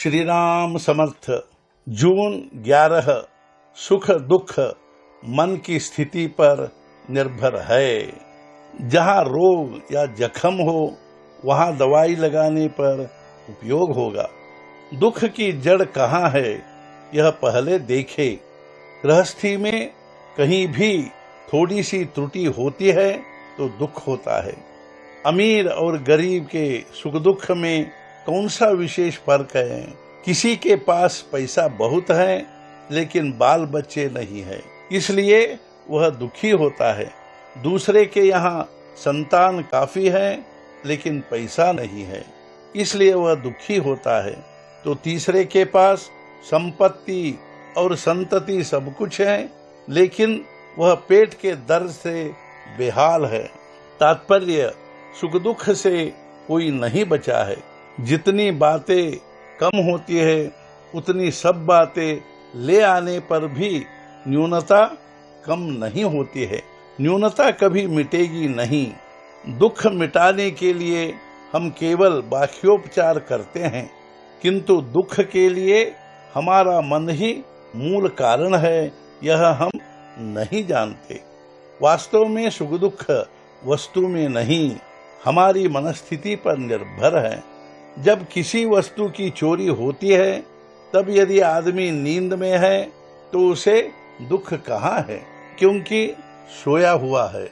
श्री राम समर्थ। जून 11। सुख दुख मन की स्थिति पर निर्भर है। जहाँ रोग या जख्म हो वहाँ दवाई लगाने पर उपयोग होगा। दुख की जड़ कहाँ है यह पहले देखे। गृहस्थी में कहीं भी थोड़ी सी त्रुटि होती है तो दुख होता है। अमीर और गरीब के सुख दुख में कौन सा विशेष फर्क है। किसी के पास पैसा बहुत है लेकिन बाल बच्चे नहीं है, इसलिए वह दुखी होता है। दूसरे के यहाँ संतान काफी है लेकिन पैसा नहीं है, इसलिए वह दुखी होता है। तो तीसरे के पास संपत्ति और संतति सब कुछ है लेकिन वह पेट के दर्द से बेहाल है। तात्पर्य, सुख दुख से कोई नहीं बचा है। जितनी बातें कम होती है उतनी सब बातें ले आने पर भी न्यूनता कम नहीं होती है। न्यूनता कभी मिटेगी नहीं। दुख मिटाने के लिए हम केवल बाह्योपचार करते हैं, किंतु दुख के लिए हमारा मन ही मूल कारण है, यह हम नहीं जानते। वास्तव में सुख दुख वस्तु में नहीं, हमारी मनस्थिति पर निर्भर है। जब किसी वस्तु की चोरी होती है तब यदि आदमी नींद में है तो उसे दुख कहाँ है, क्योंकि सोया हुआ है।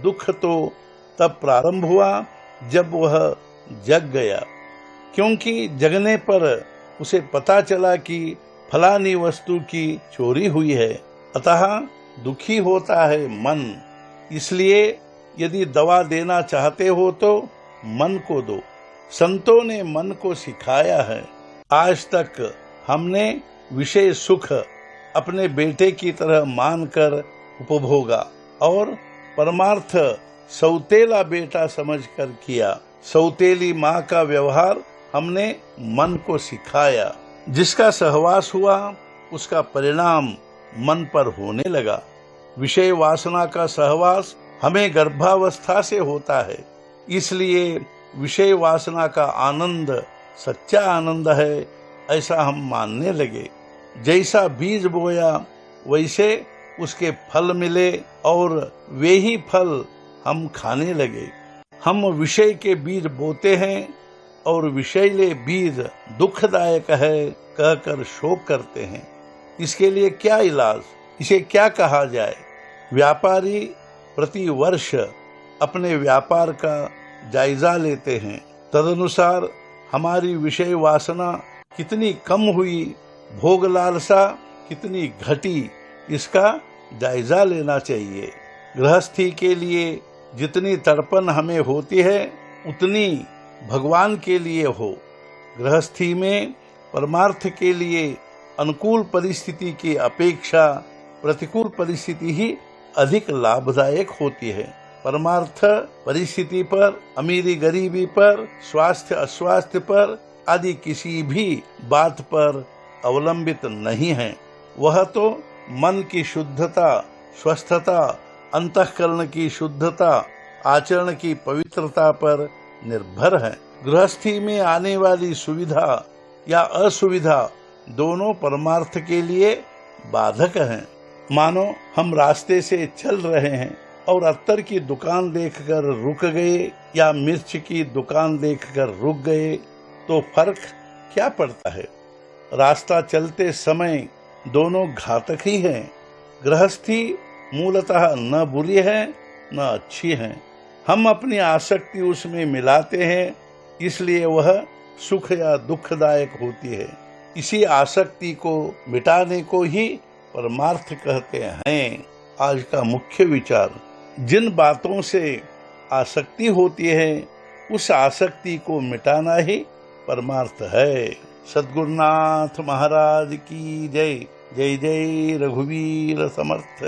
दुख तो तब प्रारंभ हुआ जब वह जग गया, क्योंकि जगने पर उसे पता चला कि फलानी वस्तु की चोरी हुई है। अतः दुखी होता है मन। इसलिए यदि दवा देना चाहते हो तो मन को दो। संतों ने मन को सिखाया है। आज तक हमने विषय सुख अपने बेटे की तरह मानकर उपभोगा और परमार्थ सौतेला बेटा समझकर किया। सौतेली माँ का व्यवहार हमने मन को सिखाया। जिसका सहवास हुआ उसका परिणाम मन पर होने लगा। विषय वासना का सहवास हमें गर्भावस्था से होता है, इसलिए विषय वासना का आनंद सच्चा आनंद है ऐसा हम मानने लगे। जैसा बीज बोया वैसे उसके फल मिले और वे ही फल हम खाने लगे। हम विषय के बीज बोते हैं और विषैले बीज दुखदायक है कहकर शोक करते हैं। इसके लिए क्या इलाज, इसे क्या कहा जाए। व्यापारी प्रति वर्ष अपने व्यापार का जायजा लेते हैं। तदनुसार हमारी विषय वासना कितनी कम हुई, भोग लालसा कितनी घटी, इसका जायजा लेना चाहिए। गृहस्थी के लिए जितनी तड़पन हमें होती है उतनी भगवान के लिए हो। गृहस्थी में परमार्थ के लिए अनुकूल परिस्थिति की अपेक्षा प्रतिकूल परिस्थिति ही अधिक लाभदायक होती है। परमार्थ परिस्थिति पर, अमीरी गरीबी पर, स्वास्थ्य अस्वास्थ्य पर आदि किसी भी बात पर अवलंबित नहीं है। वह तो मन की शुद्धता, स्वस्थता, अंतःकरण की शुद्धता, आचरण की पवित्रता पर निर्भर है। गृहस्थी में आने वाली सुविधा या असुविधा दोनों परमार्थ के लिए बाधक हैं। मानो हम रास्ते से चल रहे हैं और अत्तर की दुकान देखकर रुक गए या मिर्च की दुकान देखकर रुक गए तो फर्क क्या पड़ता है। रास्ता चलते समय दोनों घातक ही हैं। गृहस्थी मूलतः न बुरी है न अच्छी है। हम अपनी आसक्ति उसमें मिलाते हैं, इसलिए वह सुख या दुखदायक होती है। इसी आसक्ति को मिटाने को ही परमार्थ कहते हैं। आज का मुख्य विचार, जिन बातों से आसक्ति होती है उस आसक्ति को मिटाना ही परमार्थ है। सद्गुरुनाथ महाराज की जय। जय जय रघुवीर समर्थ।